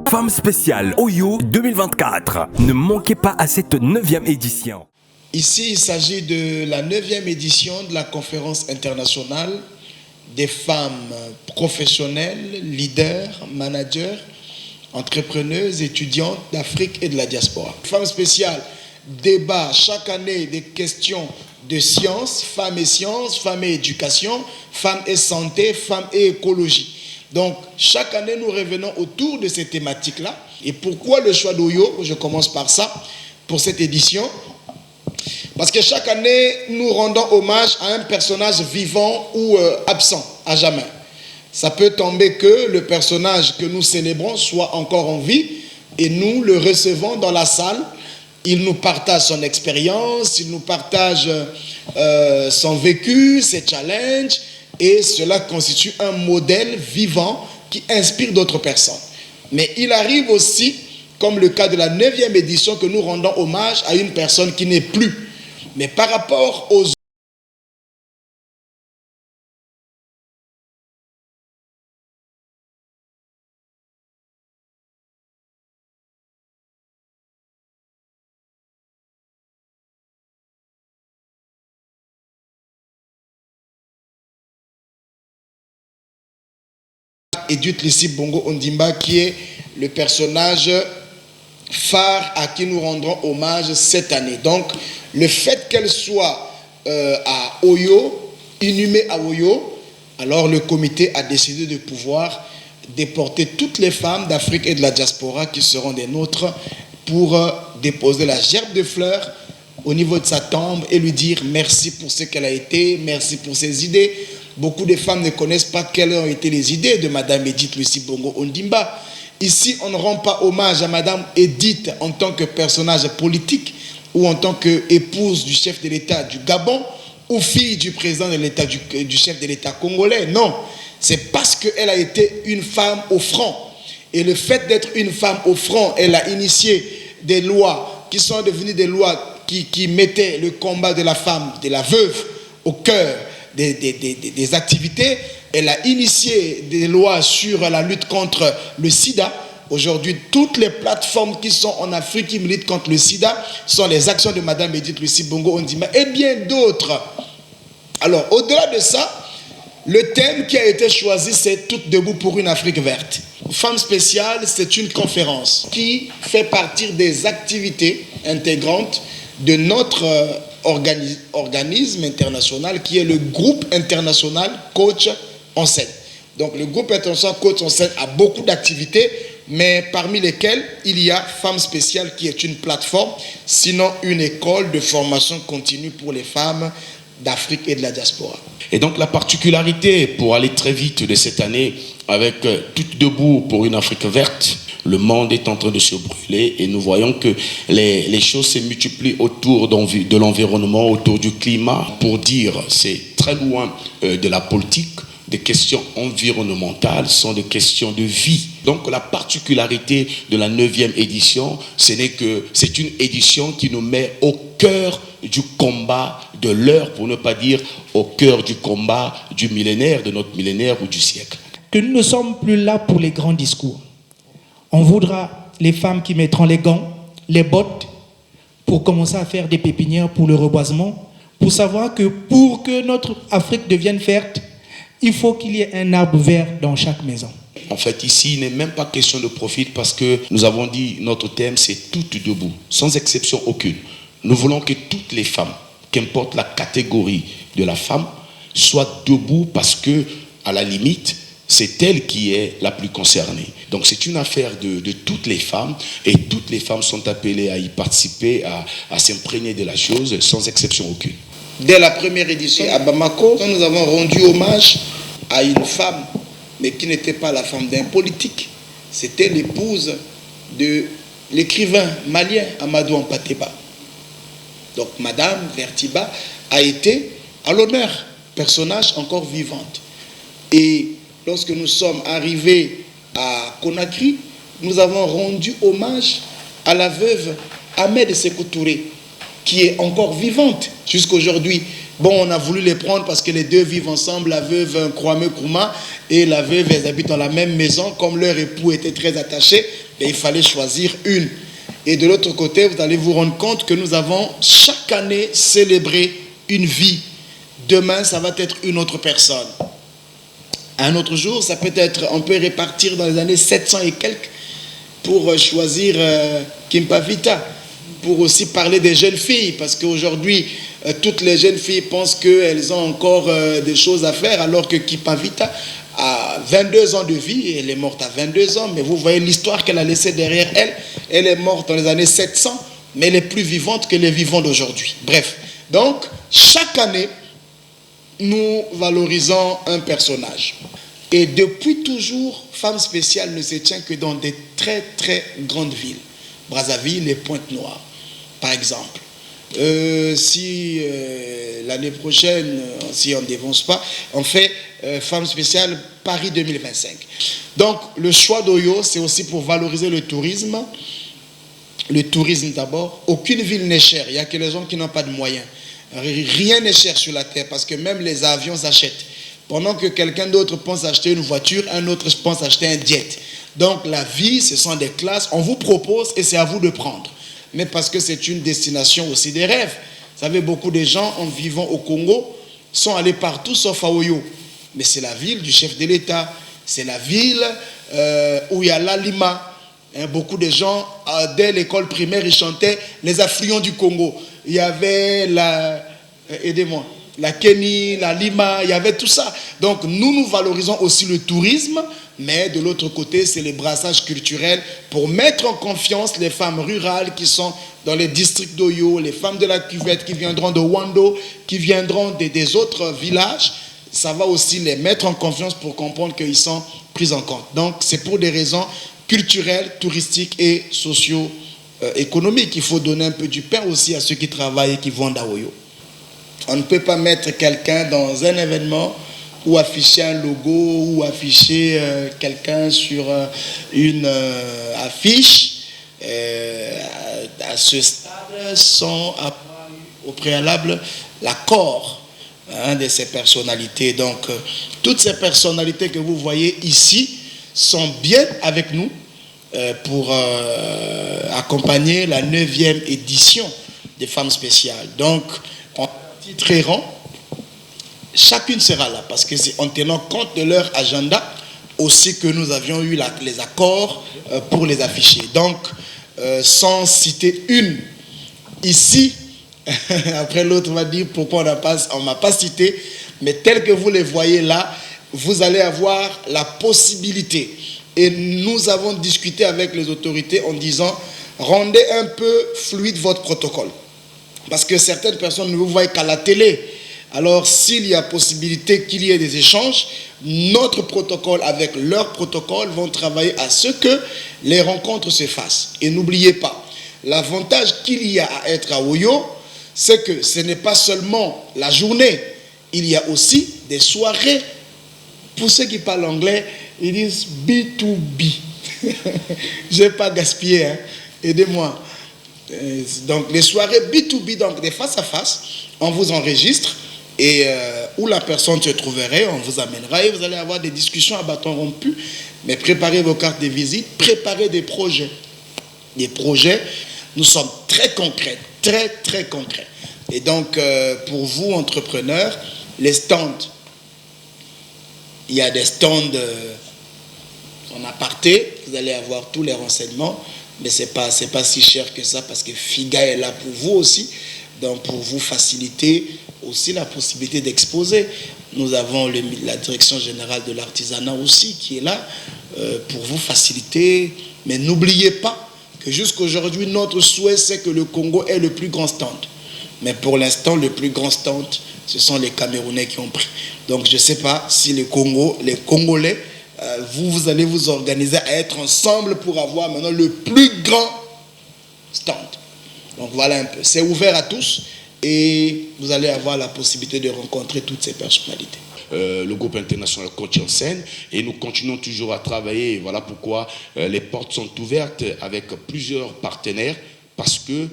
Femme spéciale Oyo 2024. Ne manquez pas à cette 9e édition. Ici, il s'agit de la 9e édition de la conférence internationale des femmes professionnelles, leaders, managers, entrepreneuses, étudiantes d'Afrique et de la diaspora. Femme spéciale débat chaque année des questions de science, femmes et éducation, femmes et santé, femmes et écologie. Donc, chaque année, nous revenons autour de ces thématiques-là. Et pourquoi le choix d'Oyo? Je commence par ça, pour cette édition. Parce que chaque année, nous rendons hommage à un personnage vivant ou absent, à jamais. Ça peut tomber que le personnage que nous célébrons soit encore en vie et nous le recevons dans la salle. Il nous partage son expérience, il nous partage son vécu, ses challenges, et cela constitue un modèle vivant qui inspire d'autres personnes. Mais il arrive aussi, comme le cas de la 9e édition, que nous rendons hommage à une personne qui n'est plus. Mais par rapport aux Edith Lucie Bongo Ondimba, qui est le personnage phare à qui nous rendrons hommage cette année. Donc, le fait qu'elle soit à Oyo, inhumée à Oyo, alors le comité a décidé de pouvoir déporter toutes les femmes d'Afrique et de la diaspora qui seront des nôtres pour déposer la gerbe de fleurs au niveau de sa tombe et lui dire merci pour ce qu'elle a été, merci pour ses idées. Beaucoup de femmes ne connaissent pas quelles ont été les idées de Madame Edith Lucie Bongo Ondimba. Ici, on ne rend pas hommage à Madame Edith en tant que personnage politique ou en tant qu'épouse du chef de l'État du Gabon ou fille du président de l'État, du chef de l'État congolais. Non, c'est parce qu'elle a été une femme au front. Et le fait d'être une femme au front, elle a initié des lois qui sont devenues des lois qui mettaient le combat de la femme, de la veuve, au cœur des activités. Elle a initié des lois sur la lutte contre le sida. Aujourd'hui, toutes les plateformes qui sont en Afrique qui militent contre le sida sont les actions de Madame Edith Lucie Bongo Ondimba et bien d'autres. Alors, au-delà de ça, le thème qui a été choisi, c'est Toutes debout pour une Afrique verte. Femme spéciale, c'est une conférence qui fait partie des activités intégrantes de notre organisme international qui est le groupe international Coach en scène. Donc le groupe international Coach en scène a beaucoup d'activités, mais parmi lesquelles il y a Femmes spéciales qui est une plateforme, sinon une école de formation continue pour les femmes d'Afrique et de la diaspora. Et donc la particularité, pour aller très vite de cette année, avec Toutes debout pour une Afrique verte, le monde est en train de se brûler et nous voyons que les choses se multiplient autour de l'environnement, autour du climat. Pour dire, c'est très loin de la politique. Des questions environnementales sont des questions de vie. Donc la particularité de la 9e édition, c'est une édition qui nous met au cœur du combat de l'heure, pour ne pas dire au cœur du combat du millénaire, de notre millénaire ou du siècle. Que nous ne sommes plus là pour les grands discours. On voudra les femmes qui mettront les gants, les bottes, pour commencer à faire des pépinières pour le reboisement, pour savoir que pour que notre Afrique devienne verte, il faut qu'il y ait un arbre vert dans chaque maison. En fait, ici, il n'est même pas question de profit parce que nous avons dit, notre thème, c'est Toutes debout, sans exception aucune. Nous voulons que toutes les femmes, qu'importe la catégorie de la femme, soient debout parce que, à la limite, c'est elle qui est la plus concernée. Donc c'est une affaire de toutes les femmes et toutes les femmes sont appelées à y participer, à s'imprégner de la chose sans exception aucune. Dès la première édition à Bamako, nous avons rendu hommage à une femme, mais qui n'était pas la femme d'un politique. C'était l'épouse de l'écrivain malien Amadou Hampâté-Bâ. Donc Madame Vertiba a été à l'honneur, personnage encore vivante. Et lorsque nous sommes arrivés à Conakry, nous avons rendu hommage à la veuve Ahmed Sékou Touré, qui est encore vivante. Jusqu'aujourd'hui, Bon, on a voulu les prendre parce que les deux vivent ensemble, la veuve Kwame Nkrumah et la veuve, elles habitent dans la même maison. Comme leur époux était très attaché, et il fallait choisir une. Et de l'autre côté, vous allez vous rendre compte que nous avons chaque année célébré une vie. Demain, ça va être une autre personne. Un autre jour, ça peut être, on peut répartir dans les années 700 et quelques pour choisir Kimpavita, pour aussi parler des jeunes filles, parce qu'aujourd'hui, toutes les jeunes filles pensent qu'elles ont encore des choses à faire, alors que Kimpavita a 22 ans de vie, elle est morte à 22 ans, mais vous voyez l'histoire qu'elle a laissée derrière elle. Elle est morte dans les années 700, mais elle est plus vivante que les vivants d'aujourd'hui. Bref, donc, chaque année, nous valorisons un personnage. Et depuis toujours, Femmes Spéciales ne se tient que dans des très très grandes villes. Brazzaville et Pointe-Noire, par exemple. Si l'année prochaine, si on ne dévance pas, on fait Femmes Spéciales Paris 2025. Donc, le choix d'Oyo, c'est aussi pour valoriser le tourisme. Le tourisme d'abord. Aucune ville n'est chère. Il n'y a que les gens qui n'ont pas de moyens. Rien n'est cher sur la terre parce que même les avions s'achètent. Pendant que quelqu'un d'autre pense acheter une voiture, un autre pense acheter un jet. Donc la vie, ce sont des classes. On vous propose et c'est à vous de prendre. Mais parce que c'est une destination aussi des rêves. Vous savez, beaucoup de gens en vivant au Congo sont allés partout sauf à Oyo. Mais c'est la ville du chef de l'État. C'est la ville où il y a l'Alima. Beaucoup de gens, dès l'école primaire, ils chantaient les affluents du Congo. Il y avait aidez-moi, la Kenny, la Lima, il y avait tout ça. Donc nous valorisons aussi le tourisme, mais de l'autre côté, c'est les brassages culturels pour mettre en confiance les femmes rurales qui sont dans les districts d'Oyo, les femmes de la cuvette qui viendront de Wando, qui viendront des autres villages. Ça va aussi les mettre en confiance pour comprendre qu'ils sont pris en compte. Donc c'est pour des raisons culturelles, touristiques et socio-économiques. Il faut donner un peu du pain aussi à ceux qui travaillent et qui vendent à Oyo. On ne peut pas mettre quelqu'un dans un événement ou afficher un logo ou afficher quelqu'un sur une affiche à ce stade sans avoir au préalable l'accord de ces personnalités. Donc toutes ces personnalités que vous voyez ici sont bien avec nous pour accompagner la 9e édition des Femmes Spéciales. Donc en titre et rang, chacune sera là parce que c'est en tenant compte de leur agenda aussi que nous avions eu les accords pour les afficher. Donc sans citer une ici, après l'autre va dire pourquoi on ne m'a pas cité, mais tel que vous les voyez là, vous allez avoir la possibilité. Et nous avons discuté avec les autorités en disant rendez un peu fluide votre protocole. Parce que certaines personnes ne vous voient qu'à la télé. Alors s'il y a possibilité qu'il y ait des échanges, notre protocole avec leur protocole vont travailler à ce que les rencontres se fassent. Et n'oubliez pas, l'avantage qu'il y a à être à Oyo, c'est que ce n'est pas seulement la journée, il y a aussi des soirées. Pour ceux qui parlent anglais, ils disent B2B. Je n'ai pas gaspillé, hein. Aidez-moi. Donc les soirées B2B, donc des face à face, on vous enregistre et où la personne se trouverait, on vous amènera et vous allez avoir des discussions à bâton rompu. Mais préparez vos cartes de visite, préparez des projets. Des projets, nous sommes très concrets, très très concrets. Et donc pour vous entrepreneurs, les stands, il y a des stands en aparté, vous allez avoir tous les renseignements, mais c'est pas si cher que ça parce que FIGA est là pour vous aussi, donc pour vous faciliter aussi la possibilité d'exposer. Nous avons la direction générale de l'artisanat aussi qui est là pour vous faciliter, mais n'oubliez pas que jusqu'aujourd'hui, notre souhait c'est que le Congo ait le plus grand stand. Mais pour l'instant, le plus grand stand, ce sont les Camerounais qui ont pris. Donc je ne sais pas si les Congolais, vous allez vous organiser à être ensemble pour avoir maintenant le plus grand stand. Donc voilà un peu. C'est ouvert à tous et vous allez avoir la possibilité de rencontrer toutes ces personnalités. Le groupe international Coach en scène et nous continuons toujours à travailler. Voilà pourquoi les portes sont ouvertes avec plusieurs partenaires parce que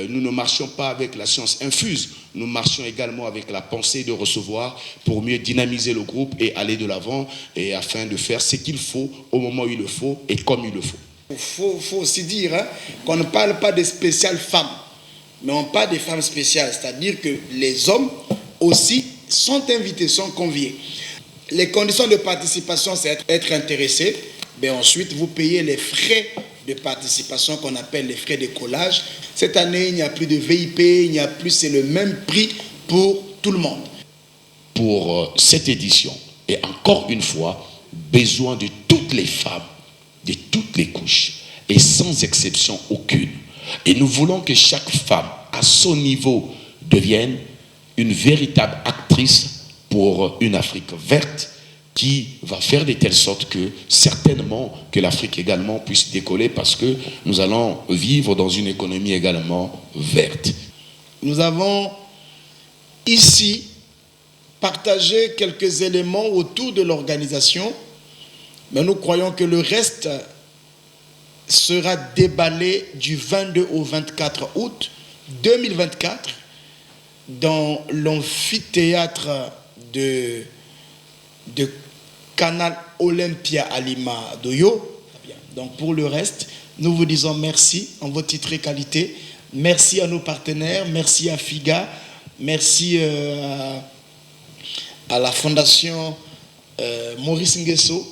nous ne marchions pas avec la science infuse, nous marchions également avec la pensée de recevoir pour mieux dynamiser le groupe et aller de l'avant et afin de faire ce qu'il faut au moment où il le faut et comme il le faut. Il faut aussi dire qu'on ne parle pas de spéciales femmes, mais on parle des femmes spéciales, c'est-à-dire que les hommes aussi sont invités, sont conviés. Les conditions de participation, c'est être intéressé, mais ensuite vous payez les frais de participation qu'on appelle les frais de collage. Cette année, il n'y a plus de VIP, il n'y a plus, c'est le même prix pour tout le monde. Pour cette édition, et encore une fois, besoin de toutes les femmes, de toutes les couches, et sans exception aucune. Et nous voulons que chaque femme, à son niveau, devienne une véritable actrice pour une Afrique verte, qui va faire de telle sorte que certainement que l'Afrique également puisse décoller parce que nous allons vivre dans une économie également verte. Nous avons ici partagé quelques éléments autour de l'organisation, mais nous croyons que le reste sera déballé du 22 au 24 août 2024 dans l'amphithéâtre de Canal Olympia à Lima d'Oyo. Donc pour le reste, nous vous disons merci en votre titre et qualité. Merci à nos partenaires, merci à FIGA, merci à la Fondation Maurice Nguesso,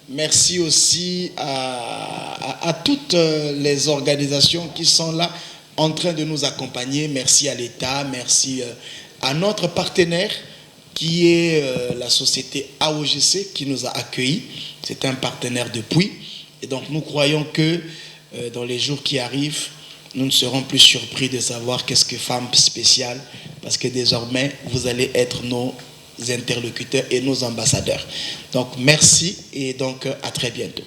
merci aussi à toutes les organisations qui sont là en train de nous accompagner. Merci à l'État, merci à notre partenaire qui est la société AOGC qui nous a accueillis. C'est un partenaire depuis. Et donc nous croyons que dans les jours qui arrivent, nous ne serons plus surpris de savoir qu'est-ce que Femmes Spéciales, parce que désormais, vous allez être nos interlocuteurs et nos ambassadeurs. Donc merci et donc à très bientôt.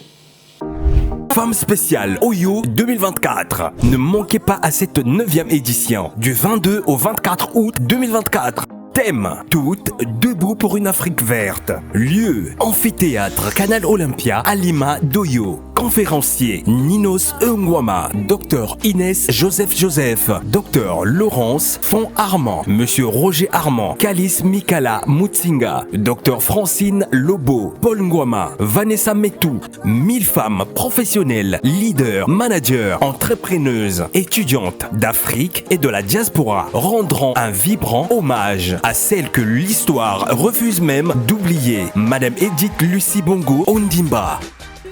Femmes spéciales Oyo 2024. Ne manquez pas à cette 9e édition du 22 au 24 août 2024. Thème: toutes debout pour une Afrique verte. Lieu: amphithéâtre Canal Olympia à Lima d'Oyo. Conférencier: Ninos Ngwama, Dr Inès Joseph, Dr Laurence Font Armand, Monsieur Roger Armand, Calice Mikala Mutsinga, Dr Francine Lobo, Paul Ngwama, Vanessa Metou. 1000 femmes professionnelles, leaders, managers, entrepreneuses, étudiantes d'Afrique et de la diaspora rendront un vibrant hommage à celle que l'histoire refuse même d'oublier, Madame Edith Lucie Bongo Ondimba.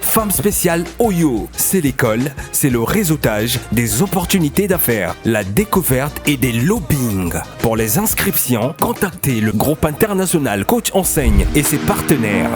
Femmes spéciales Oyo, c'est l'école, c'est le réseautage des opportunités d'affaires, la découverte et des lobbying. Pour les inscriptions, contactez le groupe international Coach Enseigne et ses partenaires.